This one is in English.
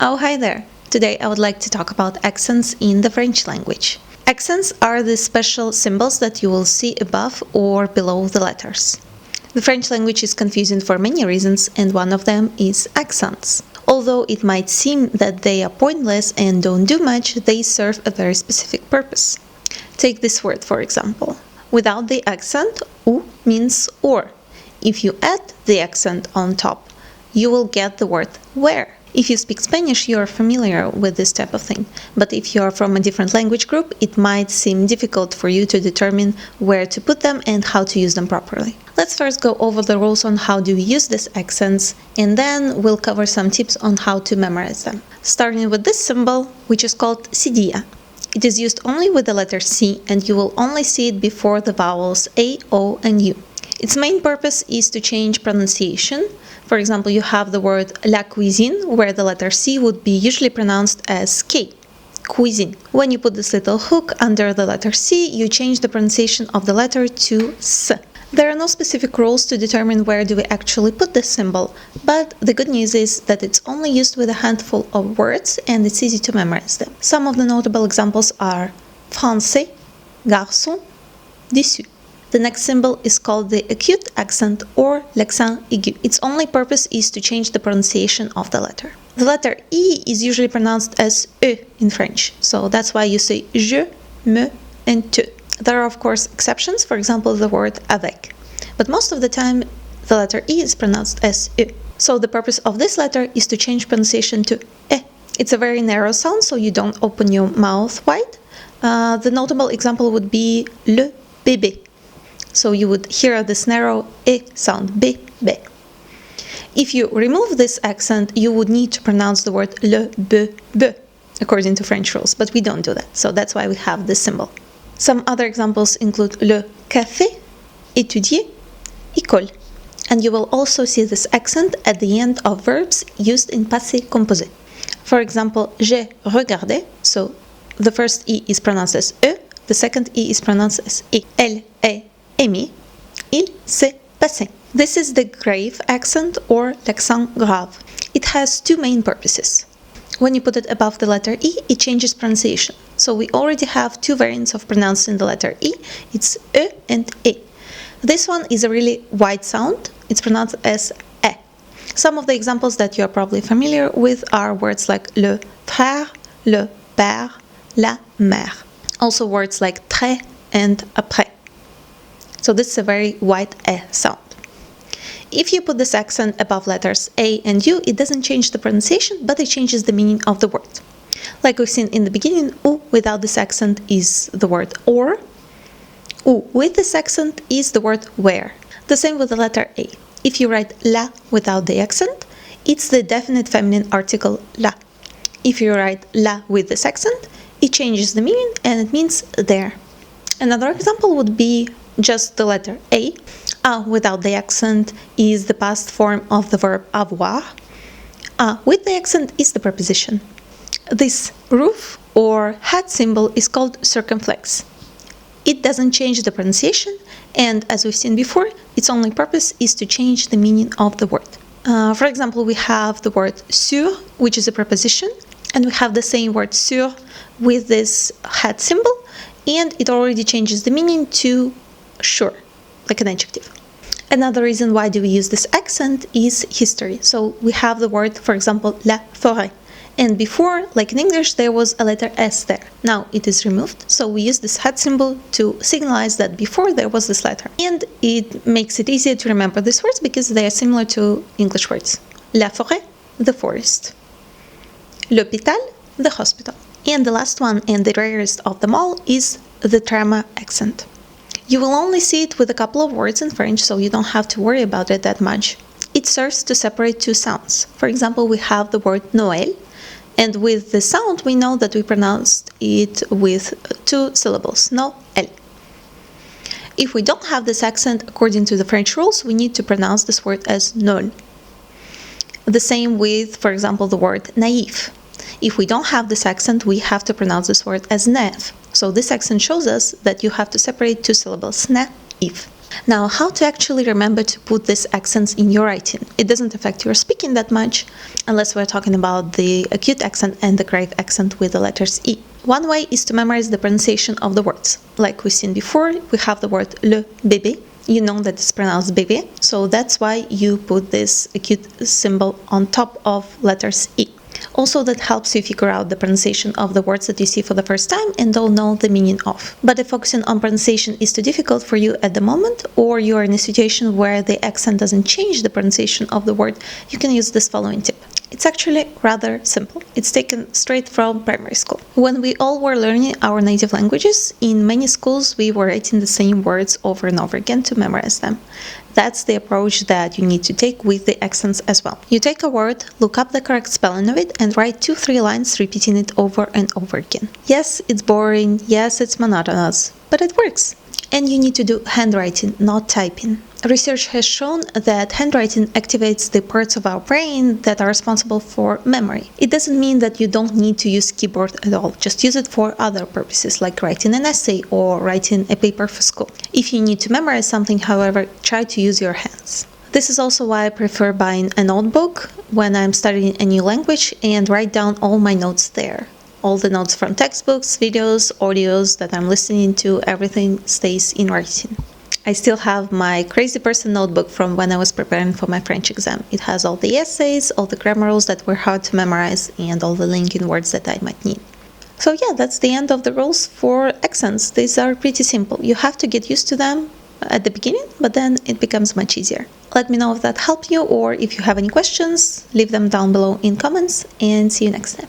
Oh, hi there! Today I would like to talk about accents in the French language. Accents are the special symbols that you will see above or below the letters. The French language is confusing for many reasons, and one of them is accents. Although it might seem that they are pointless and don't do much, they serve a very specific purpose. Take this word, for example. Without the accent, ou means or. If you add the accent on top, you will get the word where. If you speak Spanish, you are familiar with this type of thing, but if you are from a different language group, it might seem difficult for you to determine where to put them and how to use them properly. Let's first go over the rules on how do we use these accents, and then we'll cover some tips on how to memorize them. Starting with this symbol, which is called cedilla. It is used only with the letter C, and you will only see it before the vowels A, O, and U. Its main purpose is to change pronunciation. For example, you have the word la cuisine, where the letter C would be usually pronounced as K, cuisine. When you put this little hook under the letter C, you change the pronunciation of the letter to S. There are no specific rules to determine where do we actually put this symbol, but the good news is that it's only used with a handful of words and it's easy to memorize them. Some of the notable examples are français, garçon, déçu. The next symbol is called the acute accent or l'accent aigu. Its only purpose is to change the pronunciation of the letter. The letter E is usually pronounced as E in French, so that's why you say je, me, and te. There are of course exceptions, for example the word avec, but most of the time the letter E is pronounced as E. So the purpose of this letter is to change pronunciation to E. It's a very narrow sound, so you don't open your mouth wide. The notable example would be le bébé. So you would hear this narrow E sound, B, B. If you remove this accent, you would need to pronounce the word le, B, B, according to French rules, but we don't do that, so that's why we have this symbol. Some other examples include le café, étudier, école. And you will also see this accent at the end of verbs used in passé composé. For example, j'ai regardé, so the first E is pronounced as E, the second E is pronounced as E. Elle est aimé, il s'est passé. This is the grave accent or l'accent grave. It has two main purposes. When you put it above the letter E, it changes pronunciation. So we already have two variants of pronouncing the letter E. It's E and E. This one is a really wide sound. It's pronounced as E. Some of the examples that you are probably familiar with are words like le frère, le père, la mère. Also words like très and après. So this is a very wide E sound. If you put this accent above letters A and U, it doesn't change the pronunciation, but it changes the meaning of the word. Like we've seen in the beginning, ou without this accent is the word or. Ou with this accent is the word where. The same with the letter A. If you write la without the accent, it's the definite feminine article la. If you write la with this accent, it changes the meaning and it means there. Another example would be just the letter A. A without the accent is the past form of the verb avoir. A with the accent is the preposition. This roof or hat symbol is called circumflex. It doesn't change the pronunciation, and as we've seen before, its only purpose is to change the meaning of the word. For example, we have the word sur, which is a preposition, and we have the same word sur with this hat symbol, and it already changes the meaning to sure, like an adjective. Another reason why do we use this accent is history. So we have the word, for example, la forêt. And before, like in English, there was a letter S there. Now it is removed, so we use this hat symbol to signalize that before there was this letter. And it makes it easier to remember these words because they are similar to English words. La forêt, the forest. L'hôpital, the hospital. And the last one, and the rarest of them all, is the trauma accent. You will only see it with a couple of words in French, so you don't have to worry about it that much. It serves to separate two sounds. For example, we have the word Noël, and with the sound we know that we pronounced it with two syllables, Noël. If we don't have this accent according to the French rules, we need to pronounce this word as nol. The same with, for example, the word naïf. If we don't have this accent, we have to pronounce this word as neuf. So this accent shows us that you have to separate two syllables, naïf. Now, how to actually remember to put these accents in your writing? It doesn't affect your speaking that much, unless we're talking about the acute accent and the grave accent with the letters E. One way is to memorize the pronunciation of the words. Like we've seen before, we have the word le bébé. You know that it's pronounced bébé, so that's why you put this acute symbol on top of letters E. Also, that helps you figure out the pronunciation of the words that you see for the first time and don't know the meaning of. But if focusing on pronunciation is too difficult for you at the moment, or you are in a situation where the accent doesn't change the pronunciation of the word, you can use this following tip. It's actually rather simple. It's taken straight from primary school. When we all were learning our native languages, in many schools we were writing the same words over and over again to memorize them. That's the approach that you need to take with the accents as well. You take a word, look up the correct spelling of it, and write 2-3 lines repeating it over and over again. Yes, it's boring, yes, it's monotonous, but it works. And you need to do handwriting, not typing. Research has shown that handwriting activates the parts of our brain that are responsible for memory. It doesn't mean that you don't need to use keyboard at all, just use it for other purposes like writing an essay or writing a paper for school. If you need to memorize something, however, try to use your hands. This is also why I prefer buying a notebook when I'm studying a new language and write down all my notes there. All the notes from textbooks, videos, audios that I'm listening to, everything stays in writing. I still have my crazy person notebook from when I was preparing for my French exam. It has all the essays, all the grammar rules that were hard to memorize, and all the linking words that I might need. So yeah, that's the end of the rules for accents. These are pretty simple. You have to get used to them at the beginning, but then it becomes much easier. Let me know if that helped you, or if you have any questions, leave them down below in comments, and see you next time.